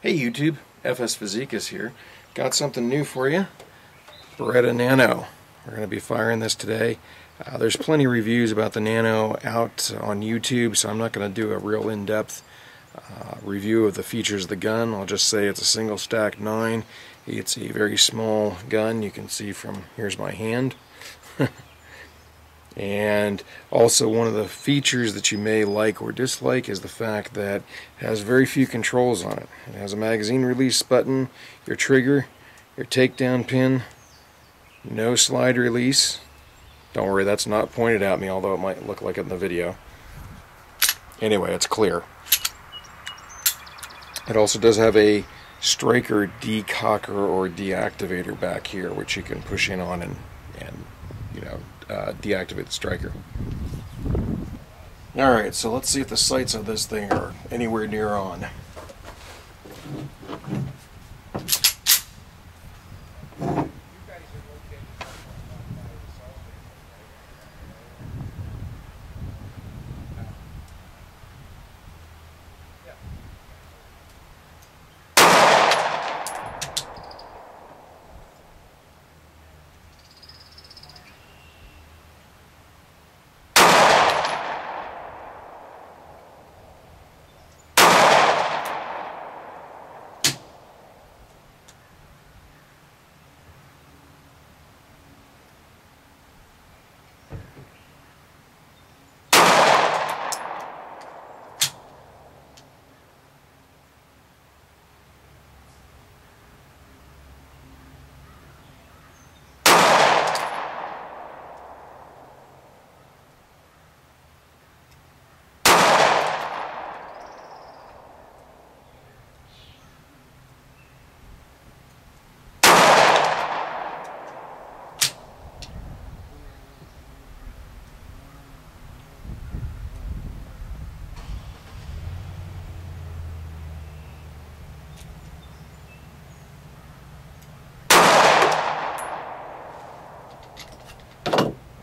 Hey YouTube, FS Physique here. Got something new for you. Beretta Nano. We're going to be firing this today. There's plenty of reviews about the Nano out on YouTube, so I'm not going to do a real in-depth review of the features of the gun. I'll just say it's a single stack 9. It's a very small gun. You can see from, here's my hand. And also one of the features that you may like or dislike is the fact that it has very few controls on it. It has a magazine release button, your trigger, your takedown pin, no slide release. Don't worry, that's not pointed at me, although it might look like it in the video. Anyway, it's clear. It also does have a striker decocker or deactivator back here, which you can push in on and deactivate the striker. Alright, so let's see if the sights of this thing are anywhere near on.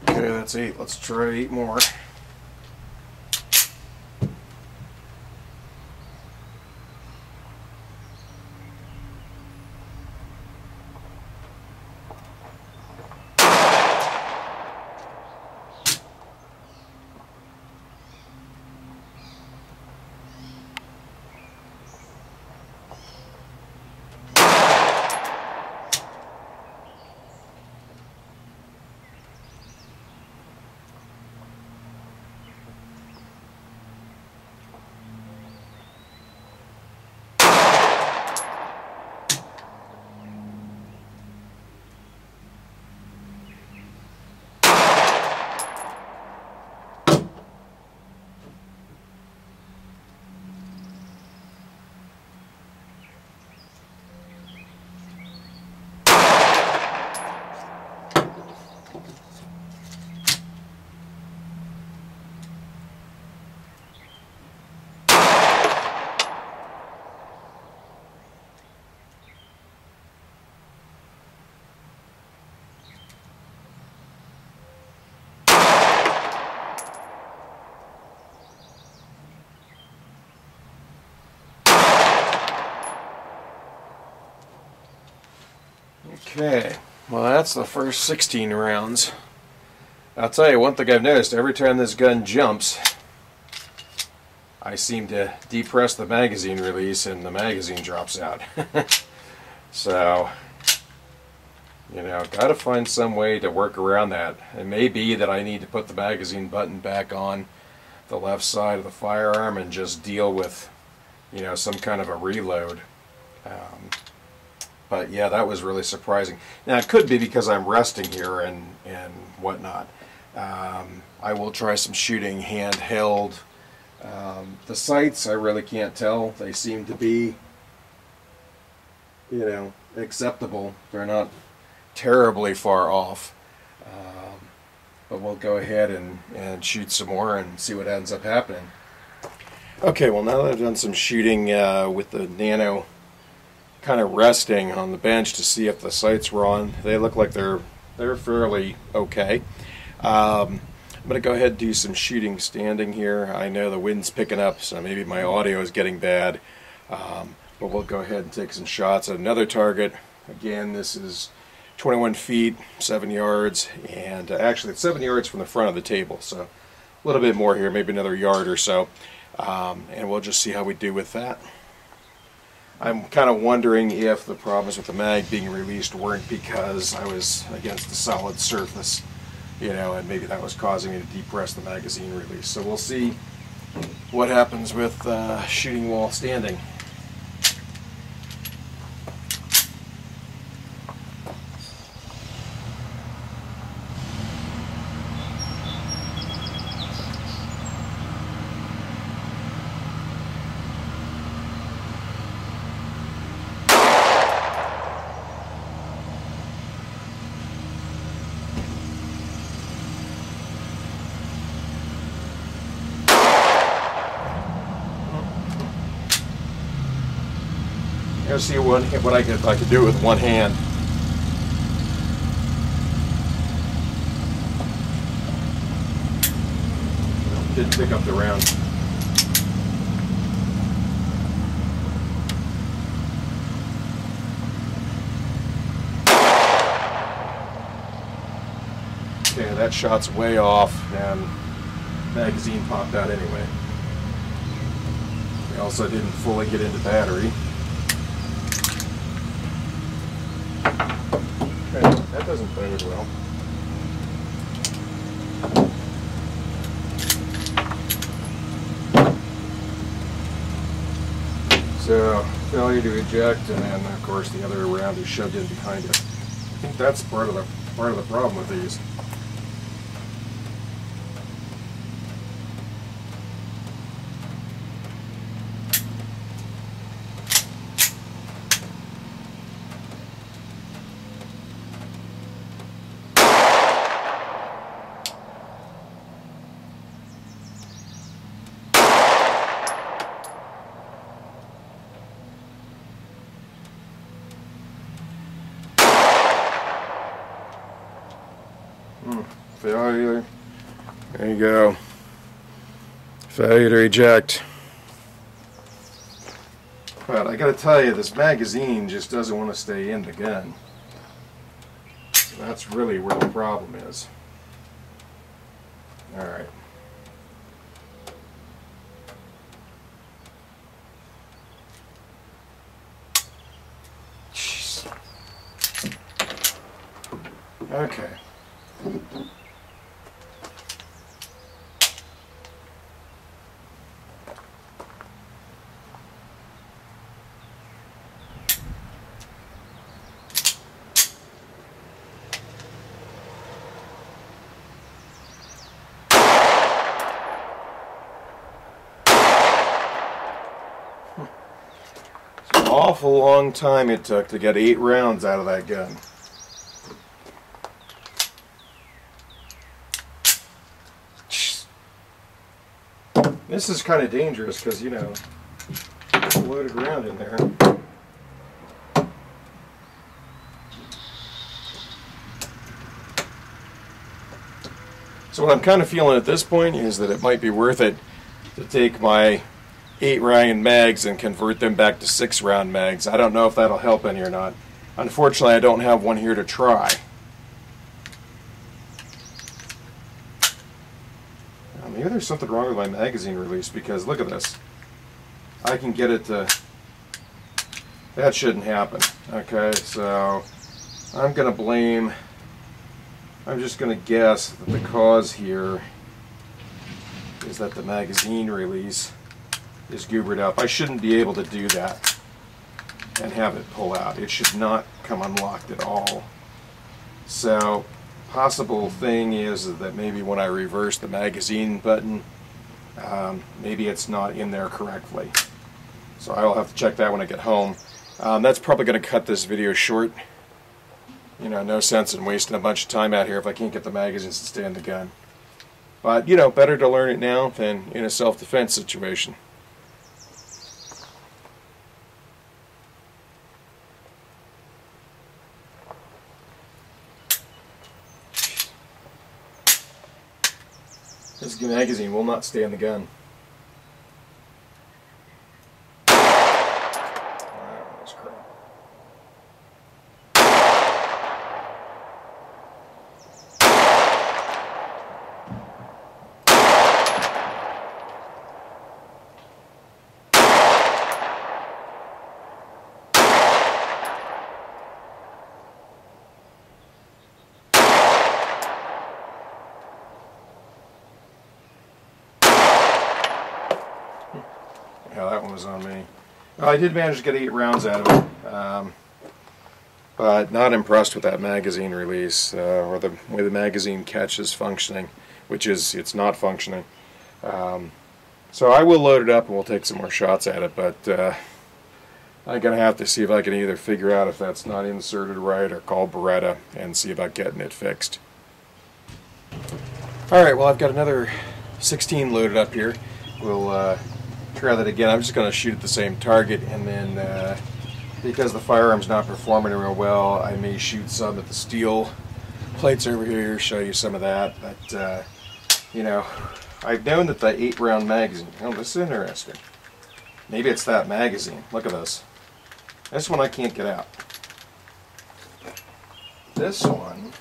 Okay, that's 8. Let's try 8 more. Okay, well that's the first 16 rounds. I'll tell you one thing I've noticed, every time this gun jumps, I seem to depress the magazine release and the magazine drops out. So, gotta find some way to work around that. It may be that I need to put the magazine button back on the left side of the firearm and just deal with, some kind of a reload. But yeah, that was really surprising. Now it could be because I'm resting here and whatnot. I will try some shooting handheld. The sights, I really can't tell. They seem to be, acceptable. They're not terribly far off. But we'll go ahead and shoot some more and see what ends up happening. Okay, well now that I've done some shooting with the Nano kind of resting on the bench to see if the sights were on, they look like they're fairly okay. I'm going to go ahead and do some shooting standing here. I know the wind's picking up, so maybe my audio is getting bad. but we'll go ahead and take some shots at another target. Again, this is 21 feet, 7 yards, and actually it's 7 yards from the front of the table, so a little bit more here, maybe another yard or so, and we'll just see how we do with that. I'm kind of wondering if the problems with the mag being released weren't because I was against a solid surface, you know, and maybe that was causing me to depress the magazine release. So we'll see what happens with shooting while standing. Let's see what I could do with one hand. Didn't pick up the round. Okay, that shot's way off, and magazine popped out anyway. I also didn't fully get into battery. Okay, that doesn't bode well. So, failure to eject, and then of course the other round is shoved in behind it. I think that's part of the problem with these. Failure. There you go. Failure to eject. But I gotta tell you, this magazine just doesn't want to stay in the gun. So that's really where the problem is. Alright. Okay. It's an awful long time it took to get 8 rounds out of that gun. This is kind of dangerous because, you know, there's a loaded round in there. So what I'm kind of feeling at this point is that it might be worth it to take my 8-round mags and convert them back to 6-round mags. I don't know if that'll help any or not. Unfortunately, I don't have one here to try. Maybe there's something wrong with my magazine release, because look at this. I can get it to... That shouldn't happen. Okay, so I'm going to blame... I'm just going to guess that the cause here is that the magazine release is goobered up. I shouldn't be able to do that and have it pull out. It should not come unlocked at all. So... possible thing is that maybe when I reverse the magazine button, maybe it's not in there correctly. So I will have to check that when I get home. That's probably going to cut this video short. You know, no sense in wasting a bunch of time out here if I can't get the magazines to stay in the gun. But, you know, better to learn it now than in a self-defense situation. This magazine will not stay in the gun. how that one was on me. Well, I did manage to get 8 rounds out of it, but not impressed with that magazine release, or the way the magazine catch is functioning, which is, it's not functioning. So I will load it up and we'll take some more shots at it, but I'm going to have to see if I can either figure out if that's not inserted right or call Beretta and see about getting it fixed. Alright, well, I've got another 16 loaded up here. We'll try that again. I'm just going to shoot at the same target, and then because the firearm's not performing real well, I may shoot some at the steel plates over here, show you some of that. But you know, I've known that the 8-round magazine, oh, this is interesting. Maybe it's that magazine. Look at this. This one I can't get out. This one,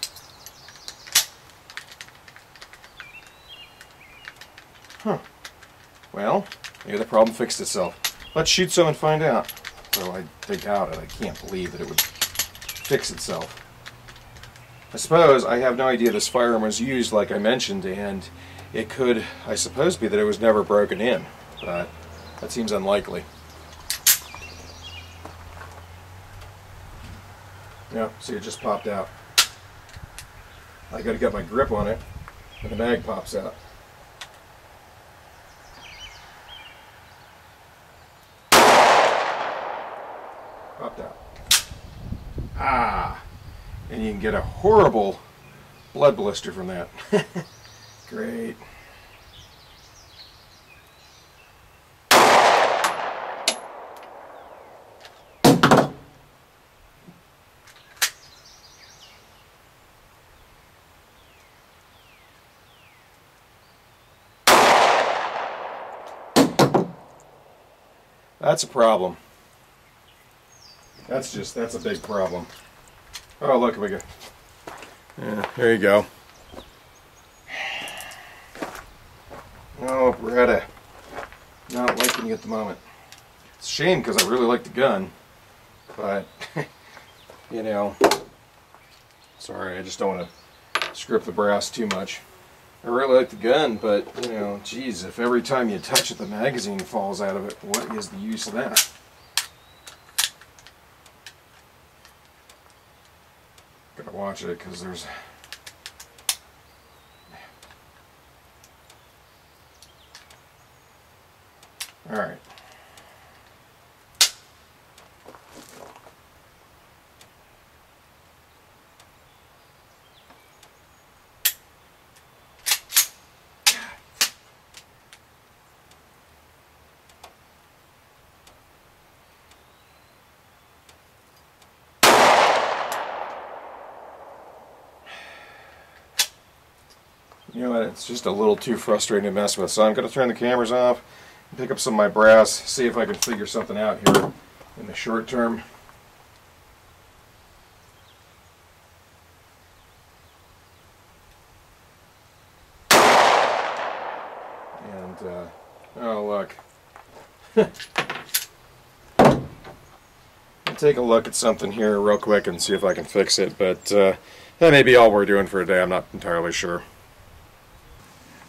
well, maybe the problem fixed itself. Let's shoot some and find out. So I doubt it. I can't believe that it would fix itself. I suppose I have no idea this firearm was used, like I mentioned, and it could, I suppose, be that it was never broken in, but that seems unlikely. Yeah, see, it just popped out. I got to get my grip on it, and the mag pops out. Popped out. Ah! And you can get a horrible blood blister from that. Great. That's a problem. That's a big problem. Oh, look, we go. Yeah, there you go. Oh, Beretta. Not liking you at the moment. It's a shame because I really like the gun, but you know, sorry, I just don't want to screw up the brass too much. I really like the gun, but you know, geez, if every time you touch it the magazine falls out of it, what is the use of that? Gotta watch it because there's alright. You know what, it's just a little too frustrating to mess with, so I'm going to turn the cameras off, pick up some of my brass, see if I can figure something out here in the short term. And, oh look. I'll take a look at something here real quick and see if I can fix it, but that may be all we're doing for today, I'm not entirely sure.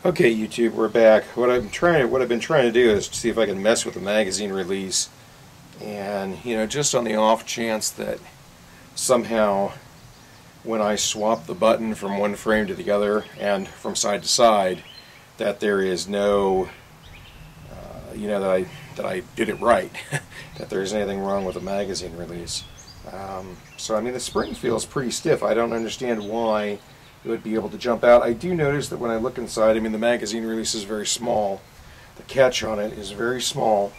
Okay, YouTube, we're back. What I've been trying to do is to see if I can mess with the magazine release, and you know, just on the off chance that somehow when I swap the button from one frame to the other and from side to side, that there is no, you know, that I did it right, that there's anything wrong with the magazine release. So I mean, the spring feels pretty stiff. I don't understand why it would be able to jump out. I do notice that when I look inside, I mean, the magazine release is very small. The catch on it is very small.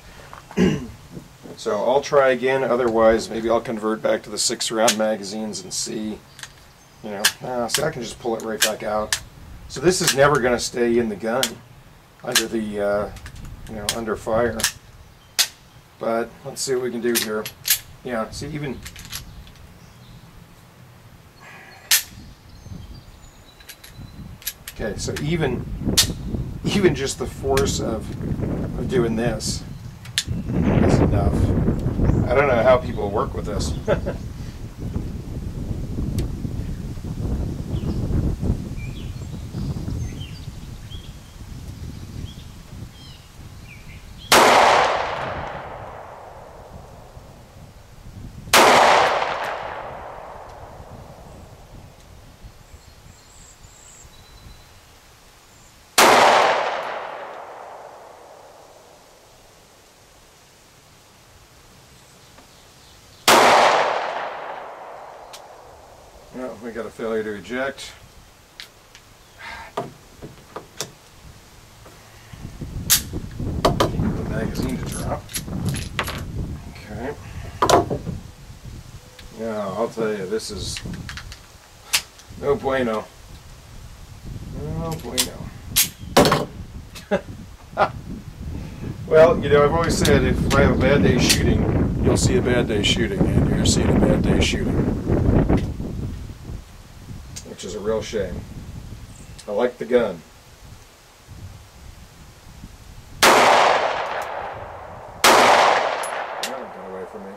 So I'll try again. Otherwise, maybe I'll convert back to the 6-round magazines and see, you know, see, I can just pull it right back out. So this is never going to stay in the gun under the, you know, under fire. But let's see what we can do here. Yeah, see, even okay, so even just the force of doing this is enough. I don't know how people work with this. Oh, we got a failure to eject. The magazine to drop. Okay. Yeah, I'll tell you, this is no bueno. No bueno. Well, you know, I've always said if I have a bad day shooting, you'll see a bad day shooting, and you're seeing a bad day shooting. Which is a real shame. I like the gun. Oh, get away from me.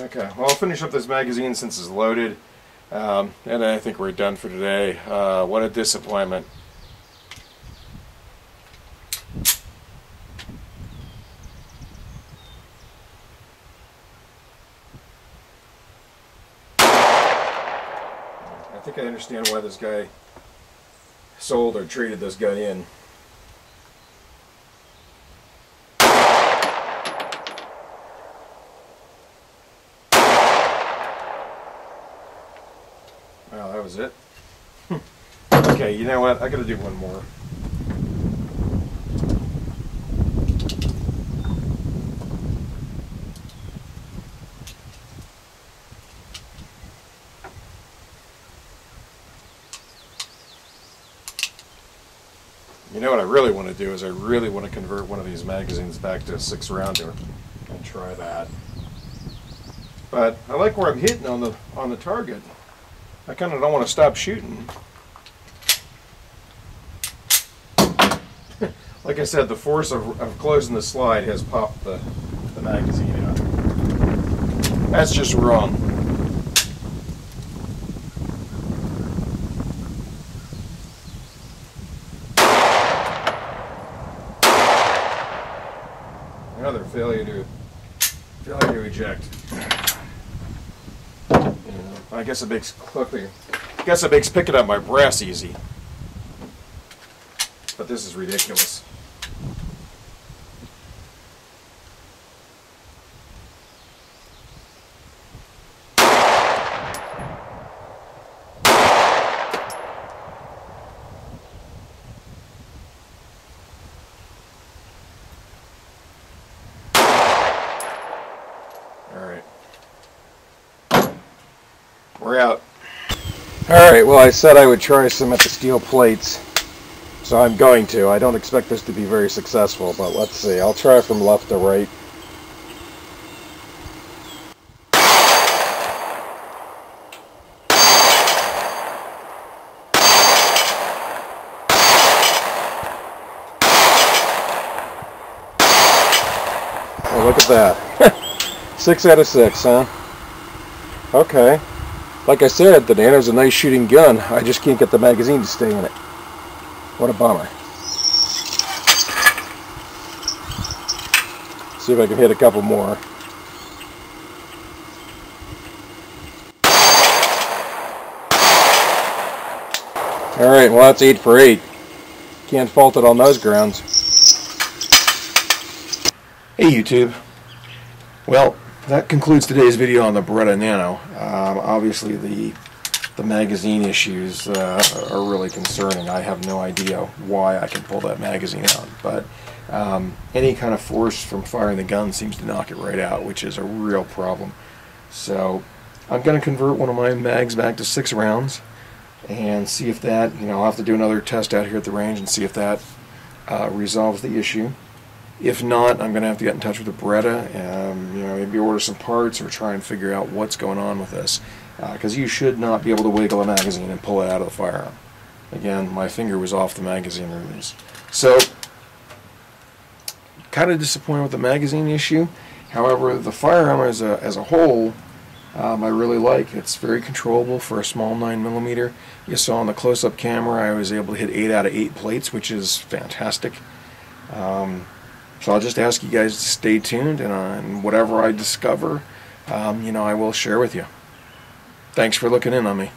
Okay, well, I'll finish up this magazine since it's loaded, and I think we're done for today. What a disappointment. I think I understand why this guy sold or traded this gun in. Well, that was it. Okay, you know what? I gotta do one more. You know what I really want to do is I really want to convert one of these magazines back to a 6-rounder and try that. But I like where I'm hitting on the target. I kind of don't want to stop shooting. Like I said, the force of closing the slide has popped the magazine out. That's just wrong. Another failure to eject. I guess it makes picking up my brass easy. But this is ridiculous. Alright. We're out. Alright, well, I said I would try some at the steel plates, so I'm going to. I don't expect this to be very successful, but let's see. I'll try from left to right. Oh, look at that. 6 out of 6, huh? Okay. Like I said, the Nano's a nice shooting gun. I just can't get the magazine to stay in it. What a bummer. See if I can hit a couple more. Alright, well that's 8 for 8. Can't fault it on those grounds. Hey YouTube. Well, that concludes today's video on the Beretta Nano. Obviously the magazine issues are really concerning. I have no idea why I can pull that magazine out, but any kind of force from firing the gun seems to knock it right out, which is a real problem. So I'm going to convert one of my mags back to 6 rounds and see if that, I'll have to do another test out here at the range and see if that resolves the issue. If not, I'm going to have to get in touch with the Beretta, maybe order some parts or try and figure out what's going on with this. Because you should not be able to wiggle a magazine and pull it out of the firearm. Again, my finger was off the magazine release. So, kind of disappointed with the magazine issue. However, the firearm as a whole, I really like. It's very controllable for a small 9mm. You saw on the close-up camera I was able to hit 8 out of 8 plates, which is fantastic. So I'll just ask you guys to stay tuned, and whatever I discover, I will share with you. Thanks for looking in on me.